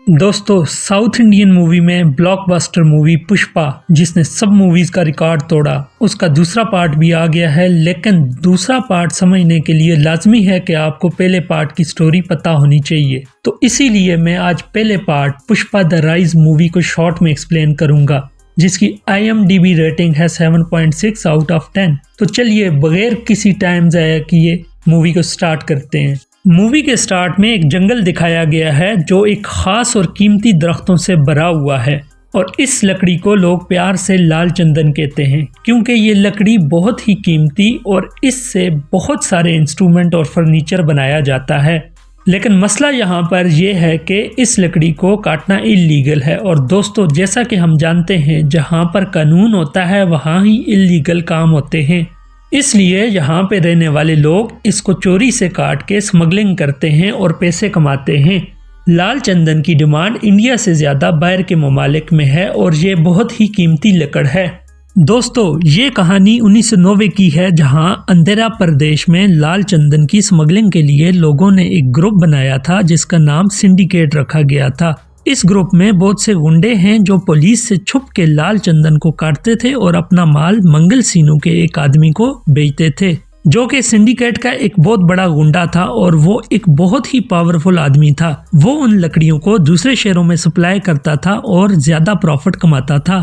दोस्तों, south Indian movie में blockbuster movie Pushpa जिसने सब मूवीज का रिकॉर्ड तोड़ा, उसका दूसरा पार्ट भी आ गया है। लेकिन दूसरा पार्ट समझने के लिए लाजमी है कि आपको पहले पार्ट की स्टोरी पता होनी चाहिए। तो इसीलिए मैं आज पहले part Pushpa the rise movie को शॉर्ट में एक्सप्लेन करूंगा, जिसकी IMDb रेटिंग है 7.6 आउट ऑफ 10। तो चलिए बगैर किसी टाइम ज़ाया किए मूवी को स्टार्ट करते हैं। मूवी के स्टार्ट में एक जंगल दिखाया गया है जो एक खास और कीमती दरख्तों से भरा हुआ है, और इस लकड़ी को लोग प्यार से लाल चंदन कहते हैं क्योंकि ये लकड़ी बहुत ही कीमती और इससे बहुत सारे इंस्ट्रूमेंट और फर्नीचर बनाया जाता है। लेकिन मसला यहाँ पर यह है कि इस लकड़ी को काटना इल्लीगल है। और दोस्तों, जैसा कि हम जानते हैं, जहाँ पर कानून होता है वहाँ ही इल्लीगल काम होते हैं। इसलिए यहाँ पे रहने वाले लोग इसको चोरी से काट के स्मगलिंग करते हैं और पैसे कमाते हैं। लाल चंदन की डिमांड इंडिया से ज़्यादा बाहर के ममालिक में है और ये बहुत ही कीमती लकड़ है। दोस्तों, ये कहानी 1990 की है, जहाँ अंधेरा प्रदेश में लाल चंदन की स्मगलिंग के लिए लोगों ने एक ग्रुप बनाया था जिसका नाम सिंडिकेट रखा गया था। इस ग्रुप में बहुत से गुंडे हैं जो पुलिस से छुप के लाल चंदन को काटते थे और अपना माल मंगल सीनू के एक आदमी को बेचते थे, जो कि सिंडिकेट का एक बहुत बड़ा गुंडा था और वो एक बहुत ही पावरफुल आदमी था। वो उन लकड़ियों को दूसरे शहरों में सप्लाई करता था और ज्यादा प्रॉफिट कमाता था।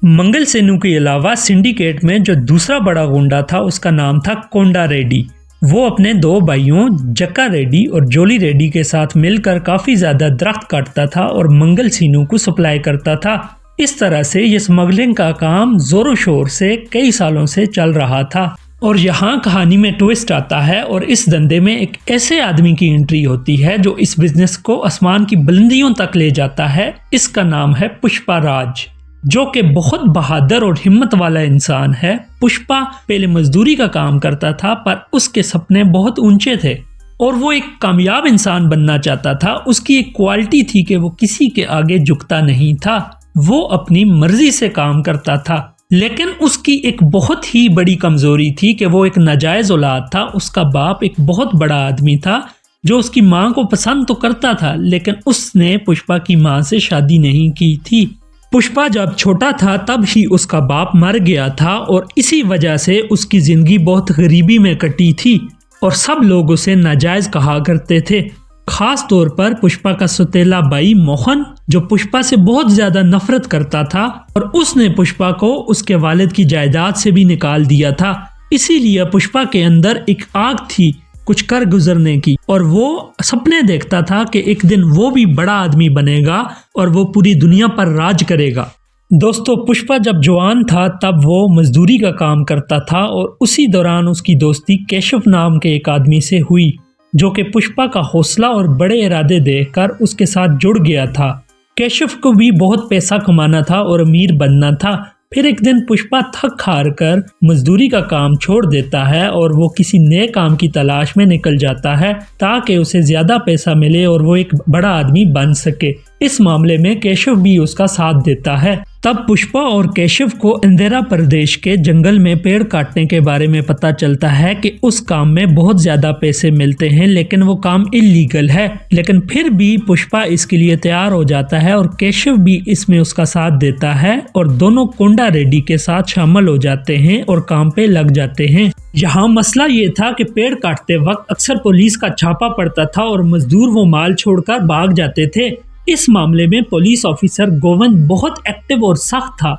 मंगल सेनू के अलावा सिंडिकेट में जो दूसरा बड़ा गुंडा था उसका नाम था कोंडा रेड्डी। वो अपने दो भाइयों जक्का रेड्डी और जोली रेड्डी के साथ मिलकर काफी ज्यादा दरख्त काटता था और मंगल सीनू को सप्लाई करता था। इस तरह से ये स्मगलिंग का काम जोरों शोर से कई सालों से चल रहा था। और यहाँ कहानी में ट्विस्ट आता है और इस धंधे में एक ऐसे आदमी की एंट्री होती है जो इस बिजनेस को आसमान की बुलंदियों तक ले जाता है। इसका नाम है पुष्पा राज, जो कि बहुत बहादुर और हिम्मत वाला इंसान है। पुष्पा पहले मजदूरी का काम करता था, पर उसके सपने बहुत ऊंचे थे और वो एक कामयाब इंसान बनना चाहता था। उसकी एक क्वालिटी थी कि वो किसी के आगे झुकता नहीं था, वो अपनी मर्जी से काम करता था। लेकिन उसकी एक बहुत ही बड़ी कमजोरी थी कि वो एक नाजायज औलाद था। उसका बाप एक बहुत बड़ा आदमी था जो उसकी माँ को पसंद तो करता था, लेकिन उसने पुष्पा की माँ से शादी नहीं की थी। पुष्पा जब छोटा था तब ही उसका बाप मर गया था और इसी वजह से उसकी जिंदगी बहुत गरीबी में कटी थी और सब लोग उसे नाजायज कहा करते थे। खास तौर पर पुष्पा का सौतेला भाई मोहन, जो पुष्पा से बहुत ज्यादा नफरत करता था और उसने पुष्पा को उसके वालिद की जायदाद से भी निकाल दिया था। इसीलिए पुष्पा के अंदर एक आग थी कुछ कर गुजरने की, और वो सपने देखता था कि एक दिन वो भी बड़ा आदमी बनेगा और वो पूरी दुनिया पर राज करेगा। दोस्तों, पुष्पा जब जवान था तब वो मजदूरी का काम करता था और उसी दौरान उसकी दोस्ती केशव नाम के एक आदमी से हुई, जो कि पुष्पा का हौसला और बड़े इरादे देखकर उसके साथ जुड़ गया था। केशव को भी बहुत पैसा कमाना था और अमीर बनना था। फिर एक दिन पुष्पा थक हार कर मजदूरी का काम छोड़ देता है और वो किसी नए काम की तलाश में निकल जाता है ताकि उसे ज्यादा पैसा मिले और वो एक बड़ा आदमी बन सके। इस मामले में केशव भी उसका साथ देता है। तब पुष्पा और केशव को अंधेरा प्रदेश के जंगल में पेड़ काटने के बारे में पता चलता है कि उस काम में बहुत ज्यादा पैसे मिलते हैं, लेकिन वो काम इल्लीगल है। लेकिन फिर भी पुष्पा इसके लिए तैयार हो जाता है और केशव भी इसमें उसका साथ देता है और दोनों कोंडा रेड्डी के साथ शामिल हो जाते हैं और काम पे लग जाते हैं। यहाँ मसला ये था कि पेड़ काटते वक्त अक्सर पुलिस का छापा पड़ता था और मजदूर वो माल छोड़कर भाग जाते थे। इस मामले में पुलिस ऑफिसर गोविंद बहुत एक्टिव और सख्त था।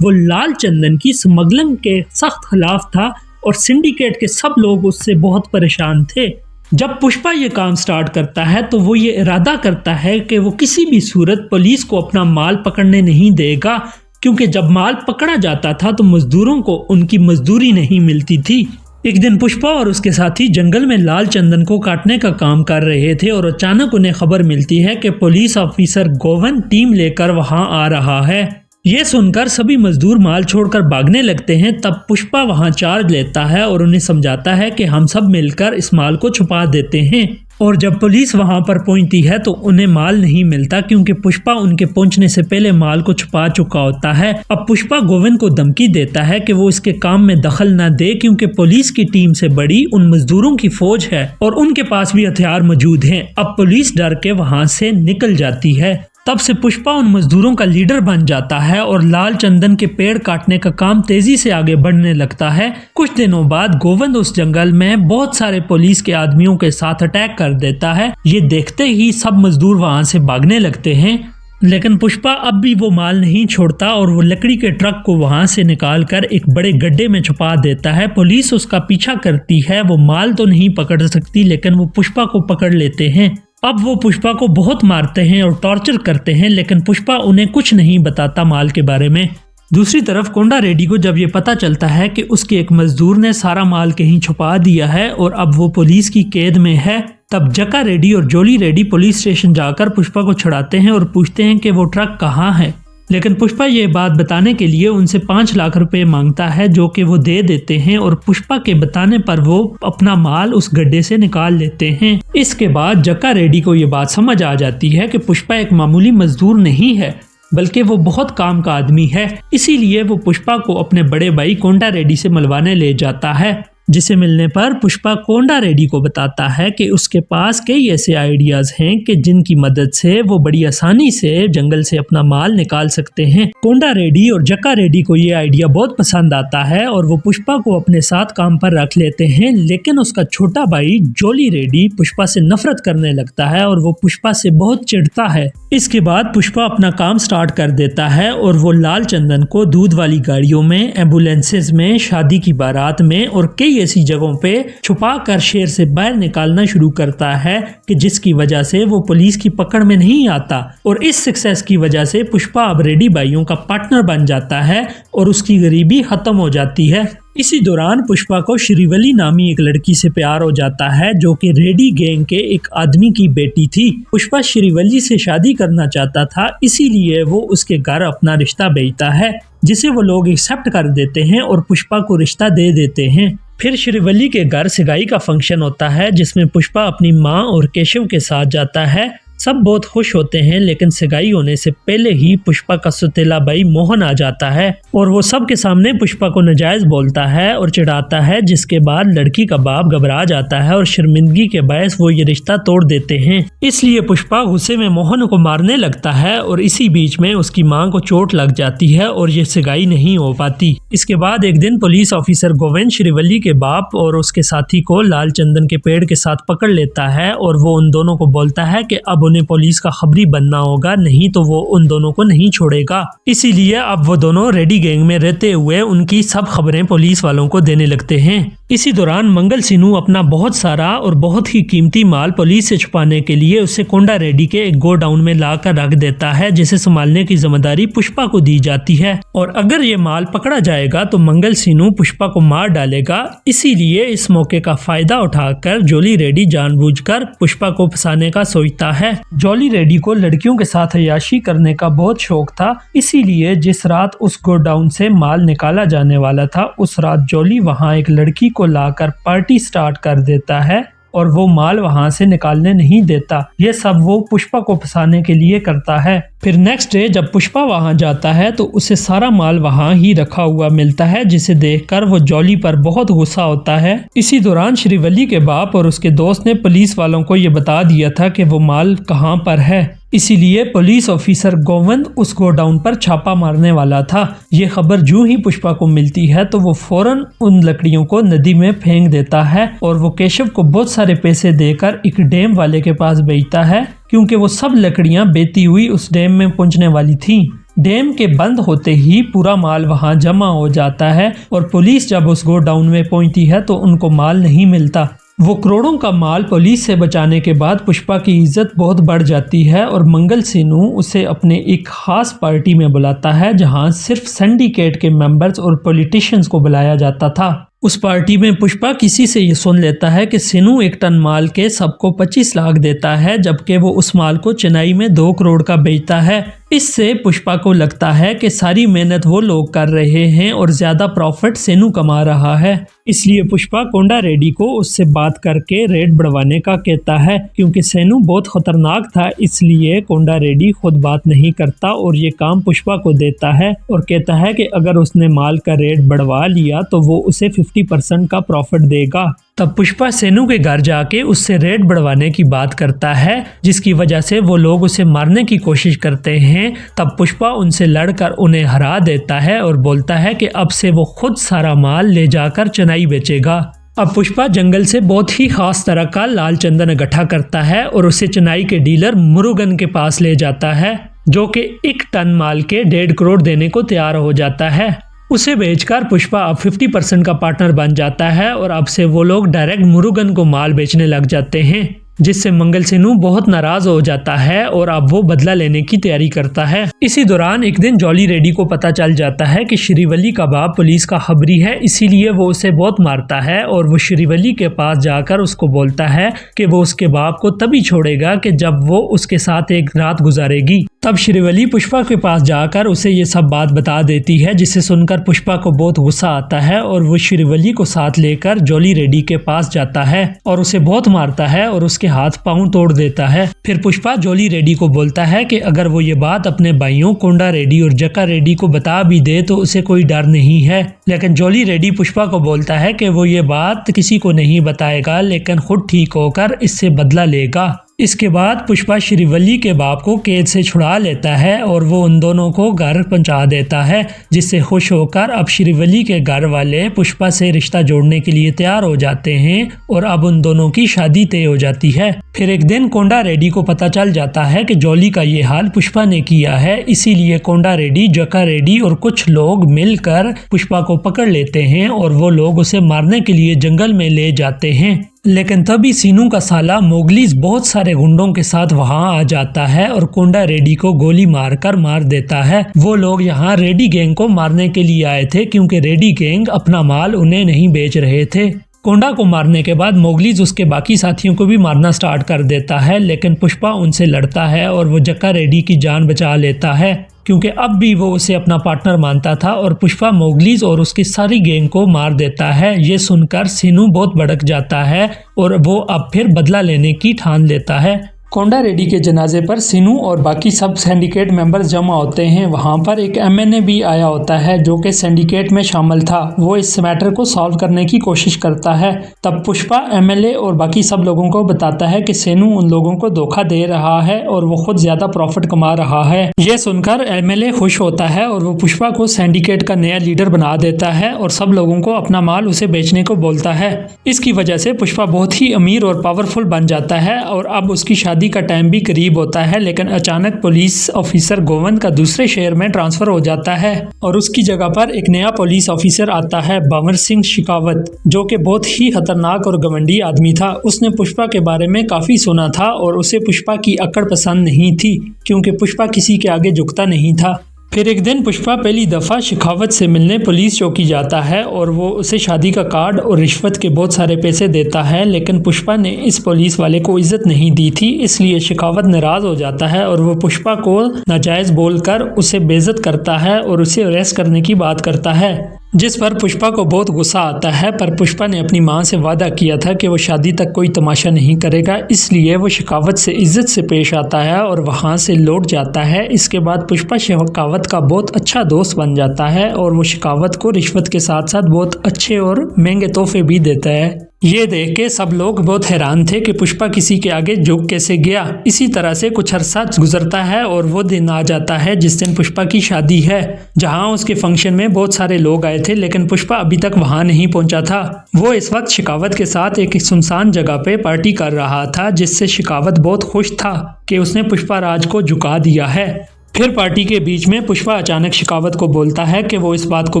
वो लाल चंदन की स्मगलिंग के सख्त खिलाफ था और सिंडिकेट के सब लोग उससे बहुत परेशान थे। जब पुष्पा ये काम स्टार्ट करता है तो वो ये इरादा करता है कि वो किसी भी सूरत पुलिस को अपना माल पकड़ने नहीं देगा, क्योंकि जब माल पकड़ा जाता था तो मजदूरों को उनकी मजदूरी नहीं मिलती थी। एक दिन पुष्पा और उसके साथी जंगल में लाल चंदन को काटने का काम कर रहे थे और अचानक उन्हें खबर मिलती है कि पुलिस ऑफिसर गोविंद टीम लेकर वहां आ रहा है। ये सुनकर सभी मजदूर माल छोड़कर भागने लगते हैं। तब पुष्पा वहां चार्ज लेता है और उन्हें समझाता है कि हम सब मिलकर इस माल को छुपा देते हैं। और जब पुलिस वहां पर पहुंचती है तो उन्हें माल नहीं मिलता, क्योंकि पुष्पा उनके पहुंचने से पहले माल को छुपा चुका होता है। अब पुष्पा गोविंद को धमकी देता है कि वो इसके काम में दखल न दे, क्योंकि पुलिस की टीम से बड़ी उन मजदूरों की फौज है और उनके पास भी हथियार मौजूद हैं। अब पुलिस डर के वहां से निकल जाती है। तब से पुष्पा उन मजदूरों का लीडर बन जाता है और लाल चंदन के पेड़ काटने का काम तेजी से आगे बढ़ने लगता है। कुछ दिनों बाद गोविंद उस जंगल में बहुत सारे पुलिस के आदमियों के साथ अटैक कर देता है। ये देखते ही सब मजदूर वहां से भागने लगते हैं, लेकिन पुष्पा अब भी वो माल नहीं छोड़ता और वो लकड़ी के ट्रक को वहां से निकालकर एक बड़े गड्ढे में छुपा देता है। पुलिस उसका पीछा करती है, वो माल तो नहीं पकड़ सकती लेकिन वो पुष्पा को पकड़ लेते हैं। अब वो पुष्पा को बहुत मारते हैं और टॉर्चर करते हैं, लेकिन पुष्पा उन्हें कुछ नहीं बताता माल के बारे में। दूसरी तरफ कोंडा रेड्डी को जब ये पता चलता है कि उसके एक मजदूर ने सारा माल कहीं छुपा दिया है और अब वो पुलिस की कैद में है, तब जक्का रेड्डी और जोली रेड्डी पुलिस स्टेशन जाकर पुष्पा को छुड़ाते हैं और पूछते हैं कि वो ट्रक कहाँ है। लेकिन पुष्पा ये बात बताने के लिए उनसे 5 लाख रुपए मांगता है, जो कि वो दे देते हैं और पुष्पा के बताने पर वो अपना माल उस गड्ढे से निकाल लेते हैं। इसके बाद जक्का रेड्डी को ये बात समझ आ जाती है कि पुष्पा एक मामूली मजदूर नहीं है, बल्कि वो बहुत काम का आदमी है। इसीलिए वो पुष्पा को अपने बड़े भाई कोंडा रेड्डी से मिलवाने ले जाता है, जिसे मिलने पर पुष्पा कोंडा रेड्डी को बताता है कि उसके पास कई ऐसे आइडियाज हैं कि जिनकी मदद से वो बड़ी आसानी से जंगल से अपना माल निकाल सकते हैं। कोंडा रेड्डी और जक्का रेड्डी को ये आइडिया बहुत पसंद आता है और वो पुष्पा को अपने साथ काम पर रख लेते हैं, लेकिन उसका छोटा भाई जोली रेड्डी पुष्पा से नफरत करने लगता है और वो पुष्पा से बहुत चिढ़ता है। इसके बाद पुष्पा अपना काम स्टार्ट कर देता है और वो लाल चंदन को दूध वाली गाड़ियों में, एम्बुलेंसेज में, शादी की बारात में और कई ऐसी जगहों पे छुपा कर शहर से बाहर निकालना शुरू करता है कि जिसकी वजह से वो पुलिस की पकड़ में नहीं आता। और इस सक्सेस की वजह से पुष्पा अब रेड्डी भाइयों का पार्टनर बन जाता है और उसकी गरीबी खत्म हो जाती है। इसी दौरान पुष्पा को श्रीवली नामी एक लड़की से प्यार हो जाता है, जो कि रेड्डी गैंग के एक आदमी की बेटी थी। पुष्पा श्रीवली से शादी करना चाहता था, इसीलिए वो उसके घर अपना रिश्ता भेजता है, जिसे वो लोग एक्सेप्ट कर देते हैं और पुष्पा को रिश्ता दे देते हैं। फिर श्रीवली के घर सिगाई का फंक्शन होता है, जिसमें पुष्पा अपनी माँ और केशव के साथ जाता है। सब बहुत खुश होते हैं, लेकिन सगाई होने से पहले ही पुष्पा का सुतेला भाई मोहन आ जाता है और वो सबके सामने पुष्पा को नाजायज बोलता है और चिढ़ाता है, जिसके बाद लड़की का बाप घबरा जाता है और शर्मिंदगी के बायस वो ये रिश्ता तोड़ देते हैं। इसलिए पुष्पा गुस्से में मोहन को मारने लगता है और इसी बीच में उसकी मां को चोट लग जाती है और ये सगाई नहीं हो पाती। इसके बाद एक दिन पुलिस ऑफिसर गोविंद श्रीवली के बाप और उसके साथी को लाल चंदन के पेड़ के साथ पकड़ लेता है और वो उन दोनों को बोलता है कि अब उन्हें पुलिस का खबरी बनना होगा, नहीं तो वो उन दोनों को नहीं छोड़ेगा। इसीलिए अब वो दोनों रेड्डी गैंग में रहते हुए उनकी सब खबरें पुलिस वालों को देने लगते हैं। इसी दौरान मंगल सिन्नू अपना बहुत सारा और बहुत ही कीमती माल पुलिस से छुपाने के लिए उसे कोंडा रेड्डी के एक गोडाउन में लाकर रख देता है, जिसे संभालने की जिम्मेदारी पुष्पा को दी जाती है। और अगर ये माल पकड़ा जाएगा तो मंगल सिन्नू पुष्पा को मार डालेगा। इसीलिए इस मौके का फायदा उठाकर जोली रेड्डी जानबूझकर पुष्पा को फंसाने का सोचता है। जोली रेड्डी को लड़कियों के साथ अय्याशी करने का बहुत शौक था, इसीलिए जिस रात उस गोडाउन से माल निकाला जाने वाला था, उस रात जोली वहां एक लड़की को लाकर पार्टी स्टार्ट कर देता है और वो माल वहां से निकालने नहीं देता। ये सब वो पुष्पा को फंसाने के लिए करता है। फिर नेक्स्ट डे जब पुष्पा वहां जाता है तो उसे सारा माल वहां ही रखा हुआ मिलता है, जिसे देखकर वो जोली पर बहुत गुस्सा होता है। इसी दौरान श्रीवली के बाप और उसके दोस्त ने पुलिस वालों को ये बता दिया था कि वो माल कहां पर है, इसीलिए पुलिस ऑफिसर गोविंद उस गोडाउन पर छापा मारने वाला था। ये खबर जो ही पुष्पा को मिलती है तो वो फौरन उन लकड़ियों को नदी में फेंक देता है और वो केशव को बहुत सारे पैसे देकर एक डैम वाले के पास भेजता है, क्योंकि वो सब लकड़ियां बेची हुई उस डैम में पहुंचने वाली थीं। डैम के बंद होते ही पूरा माल वहां जमा हो जाता है और पुलिस जब उस गोडाउन में पहुंचती है तो उनको माल नहीं मिलता। वो करोड़ों का माल पुलिस से बचाने के बाद पुष्पा की इज्जत बहुत बढ़ जाती है और मंगल सिन्नू उसे अपने एक खास पार्टी में बुलाता है, जहां सिर्फ सिंडिकेट के मेंबर्स और पॉलिटिशियंस को बुलाया जाता था। उस पार्टी में पुष्पा किसी से ये सुन लेता है कि सिन्नू 1 टन माल के सबको 25 लाख देता है, जबकि वो उस माल को चेन्नई में 2 करोड़ का बेचता है। इससे पुष्पा को लगता है कि सारी मेहनत वो लोग कर रहे हैं और ज्यादा प्रॉफिट सिन्नू कमा रहा है। इसलिए पुष्पा कोंडा रेड्डी को उससे बात करके रेट बढ़वाने का कहता है, क्योंकि सिन्नू बहुत खतरनाक था। इसलिए कोंडा रेड्डी खुद बात नहीं करता और ये काम पुष्पा को देता है और कहता है कि अगर उसने माल का रेट बढ़वा लिया तो वो उसे 50% का प्रॉफिट देगा। तब पुष्पा सेनू के घर जाके उससे रेट बढ़वाने की बात करता है, जिसकी वजह से वो लोग उसे मारने की कोशिश करते हैं। तब पुष्पा उनसे लड़कर उन्हें हरा देता है और बोलता है कि अब से वो खुद सारा माल ले जाकर चेन्नई बेचेगा। अब पुष्पा जंगल से बहुत ही खास तरह का लाल चंदन इकट्ठा करता है और उसे चेन्नई के डीलर मुरुगन के पास ले जाता है, जो कि 1 टन माल के 1.5 करोड़ देने को तैयार हो जाता है। उसे बेचकर पुष्पा अब 50% का पार्टनर बन जाता है और अब से वो लोग डायरेक्ट मुरुगन को माल बेचने लग जाते हैं, जिससे मंगल सेनू बहुत नाराज हो जाता है और अब वो बदला लेने की तैयारी करता है। इसी दौरान एक दिन जॉली रेड्डी को पता चल जाता है कि श्रीवली का बाप पुलिस का खबरी है, इसीलिए वो उसे बहुत मारता है और वो श्रीवली के पास जाकर उसको बोलता है कि वो उसके बाप को तभी छोड़ेगा कि जब वो उसके साथ एक रात गुजारेगी। तब श्रीवली पुष्पा के पास जाकर उसे ये सब बात बता देती है, जिसे सुनकर पुष्पा को बहुत गुस्सा आता है और वो श्रीवली को साथ लेकर जॉली रेड्डी के पास जाता है और उसे बहुत मारता है और उसके हाथ पांव तोड़ देता है। फिर पुष्पा जॉली रेड्डी को बोलता है कि अगर वो ये बात अपने भाइयों कोंडा रेड्डी और जक्का रेड्डी को बता भी दे तो उसे कोई डर नहीं है। लेकिन जॉली रेड्डी पुष्पा को बोलता है कि वो ये बात किसी को नहीं बताएगा, लेकिन खुद ठीक होकर इससे बदला लेगा। इसके बाद पुष्पा श्रीवली के बाप को कैद से छुड़ा लेता है और वो उन दोनों को घर पहुंचा देता है, जिससे खुश होकर अब श्रीवली के घर वाले पुष्पा से रिश्ता जोड़ने के लिए तैयार हो जाते हैं और अब उन दोनों की शादी तय हो जाती है। फिर एक दिन कोंडा रेड्डी को पता चल जाता है कि जॉली का ये हाल पुष्पा ने किया है, इसीलिए कोंडा रेड्डी, जक्का रेड्डी और कुछ लोग मिलकर पुष्पा को पकड़ लेते हैं और वो लोग उसे मारने के लिए जंगल में ले जाते हैं। लेकिन तभी सीनू का साला मोगलीज बहुत सारे गुंडों के साथ वहां आ जाता है और कोंडा रेड्डी को गोली मारकर मार देता है। वो लोग यहाँ रेड्डी गैंग को मारने के लिए आए थे, क्योंकि रेड्डी गैंग अपना माल उन्हें नहीं बेच रहे थे। कोंडा को मारने के बाद मोगलीज उसके बाकी साथियों को भी मारना स्टार्ट कर देता है, लेकिन पुष्पा उनसे लड़ता है और वो जक्का रेड्डी की जान बचा लेता है, क्योंकि अब भी वो उसे अपना पार्टनर मानता था और पुष्पा मोगलीज और उसकी सारी गैंग को मार देता है। ये सुनकर सीनू बहुत भड़क जाता है और वो अब फिर बदला लेने की ठान लेता है। कोंडा रेड्डी के जनाजे पर सीनू और बाकी सब सिंडिकेट मेंबर्स जमा होते हैं। वहां पर एक एमएनए भी आया होता है जो कि सिंडिकेट में शामिल था। वो इस मैटर को सॉल्व करने की कोशिश करता है। तब पुष्पा एमएलए और बाकी सब लोगों को बताता है कि सीनू उन लोगों को धोखा दे रहा है और वो खुद ज्यादा प्रॉफिट कमा रहा है। ये सुनकर एमएलए खुश होता है और वो पुष्पा को सिंडिकेट का नया लीडर बना देता है और सब लोगों को अपना माल उसे बेचने को बोलता है। इसकी वजह से पुष्पा बहुत ही अमीर और पावरफुल बन जाता है और अब उसकी शादी का टाइम भी करीब होता है। लेकिन अचानक पुलिस ऑफिसर गोविंद का दूसरे शहर में ट्रांसफर हो जाता है और उसकी जगह पर एक नया पुलिस ऑफिसर आता है, भंवर सिंह शेखावत, जो कि बहुत ही खतरनाक और घमंडी आदमी था। उसने पुष्पा के बारे में काफी सुना था और उसे पुष्पा की अकड़ पसंद नहीं थी, क्योंकि पुष्पा किसी के आगे झुकता नहीं था। फिर एक दिन पुष्पा पहली दफ़ा शेखावत से मिलने पुलिस चौकी जाता है और वो उसे शादी का कार्ड और रिश्वत के बहुत सारे पैसे देता है, लेकिन पुष्पा ने इस पुलिस वाले को इज्जत नहीं दी थी, इसलिए शेखावत नाराज़ हो जाता है और वो पुष्पा को नाजायज़ बोलकर उसे बेइज्जत करता है और उसे अरेस्ट करने की बात करता है, जिस पर पुष्पा को बहुत गुस्सा आता है। पर पुष्पा ने अपनी मां से वादा किया था कि वो शादी तक कोई तमाशा नहीं करेगा, इसलिए वो शेखावत से इज्जत से पेश आता है और वहां से लौट जाता है। इसके बाद पुष्पा शेखावत का बहुत अच्छा दोस्त बन जाता है और वो शेखावत को रिश्वत के साथ साथ बहुत अच्छे और महंगे तोहफे भी देता है। ये देख के सब लोग बहुत हैरान थे कि पुष्पा किसी के आगे झुक कैसे गया। इसी तरह से कुछ अरसा गुजरता है और वो दिन आ जाता है जिस दिन पुष्पा की शादी है, जहां उसके फंक्शन में बहुत सारे लोग आए थे, लेकिन पुष्पा अभी तक वहां नहीं पहुंचा था। वो इस वक्त शेखावत के साथ एक सुनसान जगह पे पार्टी कर रहा था, जिससे शेखावत बहुत खुश था कि उसने पुष्पा राज को झुका दिया है। फिर पार्टी के बीच में पुष्पा अचानक शेखावत को बोलता है कि वो इस बात को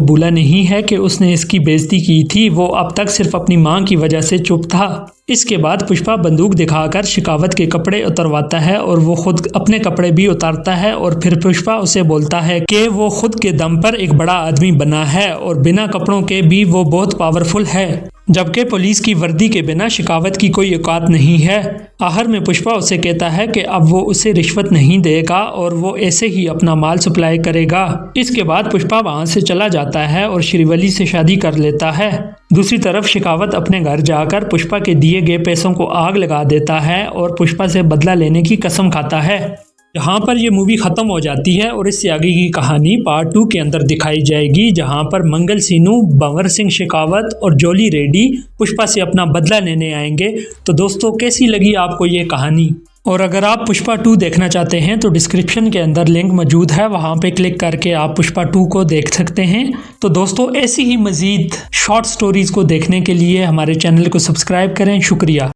भूला नहीं है कि उसने इसकी बेइज्जती की थी। वो अब तक सिर्फ अपनी मां की वजह से चुप था। इसके बाद पुष्पा बंदूक दिखाकर शेखावत के कपड़े उतरवाता है और वो खुद अपने कपड़े भी उतारता है और फिर पुष्पा उसे बोलता है कि वो खुद के दम पर एक बड़ा आदमी बना है और बिना कपड़ों के भी वो बहुत पावरफुल है, जबकि पुलिस की वर्दी के बिना शेखावत की कोई औकात नहीं है। आखिर में पुष्पा उसे कहता है कि अब वो उसे रिश्वत नहीं देगा और वो ऐसे ही अपना माल सप्लाई करेगा। इसके बाद पुष्पा वहां से चला जाता है और श्रीवली से शादी कर लेता है। दूसरी तरफ शेखावत अपने घर जाकर पुष्पा के दिए गए पैसों को आग लगा देता है और पुष्पा से बदला लेने की कसम खाता है। जहाँ पर ये मूवी ख़त्म हो जाती है और इससे आगे की कहानी पार्ट 2 के अंदर दिखाई जाएगी, जहाँ पर मंगल सीनू, भंवर सिंह शेखावत और जॉली रेड्डी पुष्पा से अपना बदला लेने आएंगे। तो दोस्तों, कैसी लगी आपको ये कहानी? और अगर आप पुष्पा 2 देखना चाहते हैं तो डिस्क्रिप्शन के अंदर लिंक मौजूद है, वहाँ पे क्लिक करके आप पुष्पा 2 को देख सकते हैं। तो दोस्तों, ऐसी ही मज़ीद शॉर्ट स्टोरीज़ को देखने के लिए हमारे चैनल को सब्सक्राइब करें। शुक्रिया।